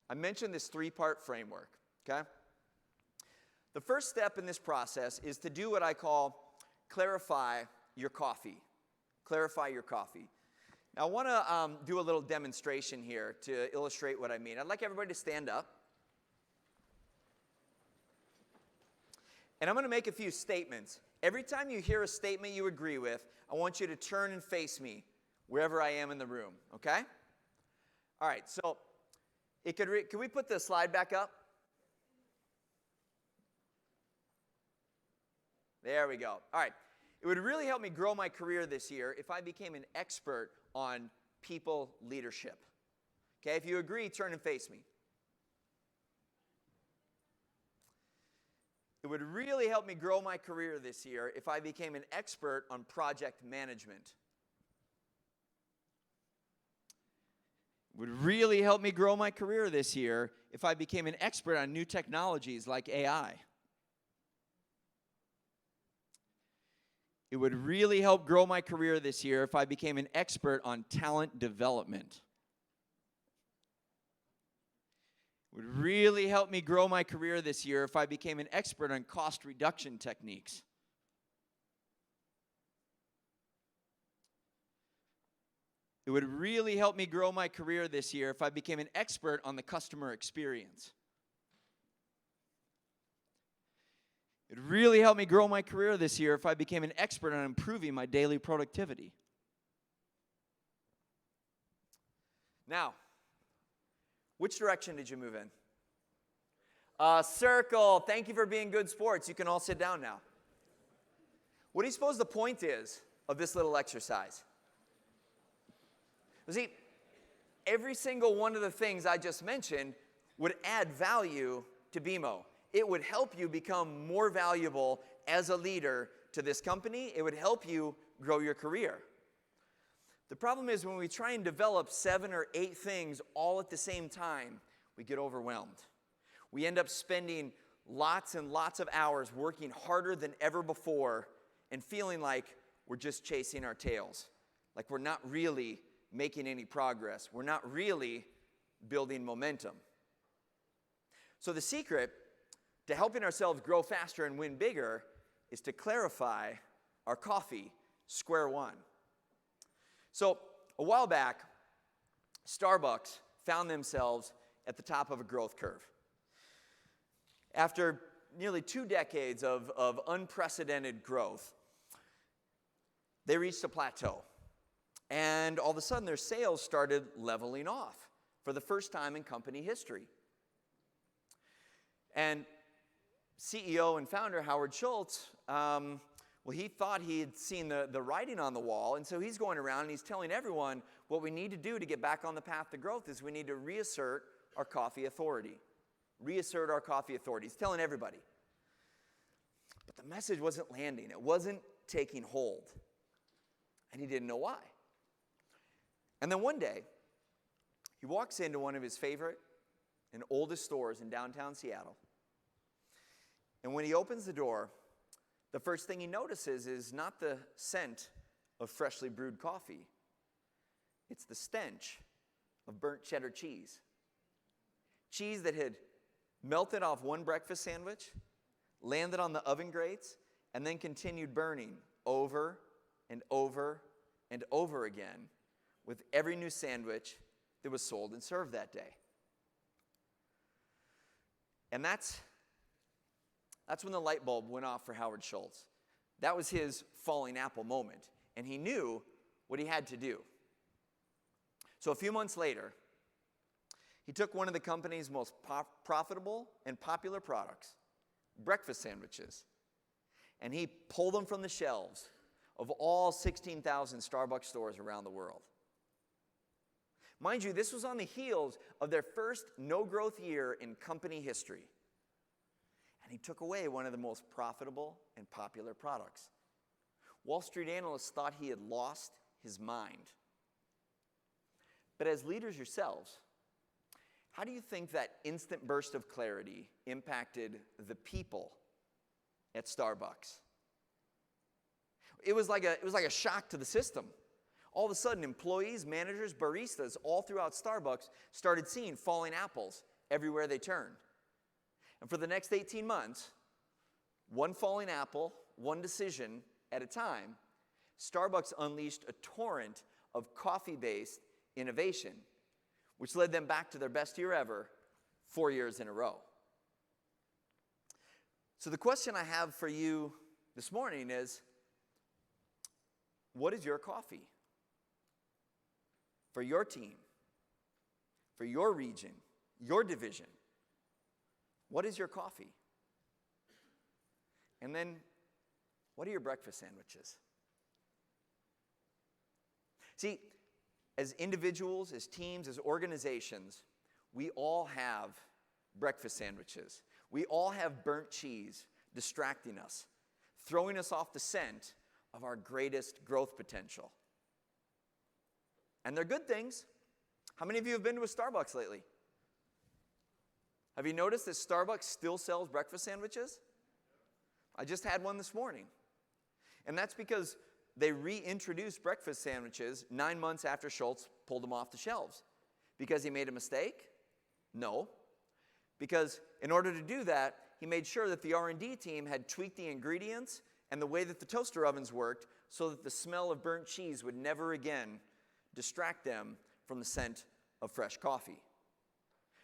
I mentioned this three-part framework, okay? The first step in this process is to do what I call clarify your coffee. Clarify your coffee. Now, I want to do a little demonstration here to illustrate what I mean. I'd like everybody to stand up. And I'm going to make a few statements. Every time you hear a statement you agree with, I want you to turn and face me wherever I am in the room, okay? All right, so can we put the slide back up? There we go. All right. It would really help me grow my career this year if I became an expert on people leadership. Okay, if you agree, turn and face me. It would really help me grow my career this year if I became an expert on project management. It would really help me grow my career this year if I became an expert on new technologies like AI. It would really help grow my career this year if I became an expert on talent development. It would really help me grow my career this year if I became an expert on cost reduction techniques. It would really help me grow my career this year if I became an expert on the customer experience. It would really help me grow my career this year if I became an expert on improving my daily productivity. Now, which direction did you move in? Circle. Thank you for being good sports. You can all sit down now. What do you suppose the point is of this little exercise? You see, every single one of the things I just mentioned would add value to BMO. It would help you become more valuable as a leader to this company. It would help you grow your career. The problem is when we try and develop 7 or 8 things all at the same time, we get overwhelmed. We end up spending lots and lots of hours working harder than ever before and feeling like we're just chasing our tails, like we're not really making any progress. We're not really building momentum. So the secret to helping ourselves grow faster and win bigger is to clarify our coffee square one. So a while back, Starbucks found themselves at the top of a growth curve. After nearly 2 decades of unprecedented growth, they reached a plateau. And all of a sudden, their sales started leveling off for the first time in company history. And CEO and founder Howard Schultz, he thought he had seen the writing on the wall, and so he's going around and he's telling everyone what we need to do to get back on the path to growth is we need to reassert our coffee authority. Reassert our coffee authority. He's telling everybody. But the message wasn't landing. It wasn't taking hold. And he didn't know why. And then one day, he walks into one of his favorite and oldest stores in downtown Seattle. And when he opens the door, the first thing he notices is not the scent of freshly brewed coffee. It's the stench of burnt cheddar cheese. Cheese that had melted off one breakfast sandwich, landed on the oven grates, and then continued burning over and over and over again with every new sandwich that was sold and served that day. And that's when the light bulb went off for Howard Schultz. That was his falling apple moment, and he knew what he had to do. So a few months later, he took one of the company's most profitable and popular products, breakfast sandwiches, and he pulled them from the shelves of all 16,000 Starbucks stores around the world. Mind you, this was on the heels of their first no-growth year in company history. And he took away one of the most profitable and popular products. Wall Street analysts thought he had lost his mind. But as leaders yourselves, how do you think that instant burst of clarity impacted the people at Starbucks? It was like a shock to the system. All of a sudden, employees, managers, baristas all throughout Starbucks started seeing falling apples everywhere they turn. And for the next 18 months, one falling apple, one decision at a time, Starbucks unleashed a torrent of coffee-based innovation, which led them back to their best year ever 4 years in a row. So the question I have for you this morning is, what is your coffee? For your team, for your region, your division, what is your coffee? And then, what are your breakfast sandwiches? See, as individuals, as teams, as organizations, we all have breakfast sandwiches. We all have burnt cheese distracting us, throwing us off the scent of our greatest growth potential. And they're good things. How many of you have been to a Starbucks lately? Have you noticed that Starbucks still sells breakfast sandwiches? I just had one this morning. And that's because they reintroduced breakfast sandwiches 9 months after Schultz pulled them off the shelves. Because he made a mistake? No. Because in order to do that, he made sure that the R&D team had tweaked the ingredients and the way that the toaster ovens worked so that the smell of burnt cheese would never again distract them from the scent of fresh coffee.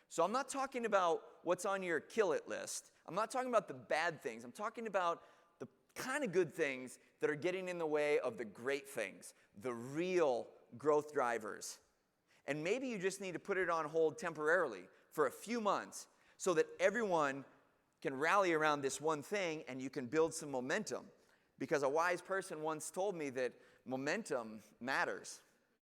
So I'm not talking about what's on your kill it list. I'm not talking about the bad things. I'm talking about the kind of good things that are getting in the way of the great things, the real growth drivers. And maybe you just need to put it on hold temporarily for a few months so that everyone can rally around this one thing and you can build some momentum. Because a wise person once told me that momentum matters.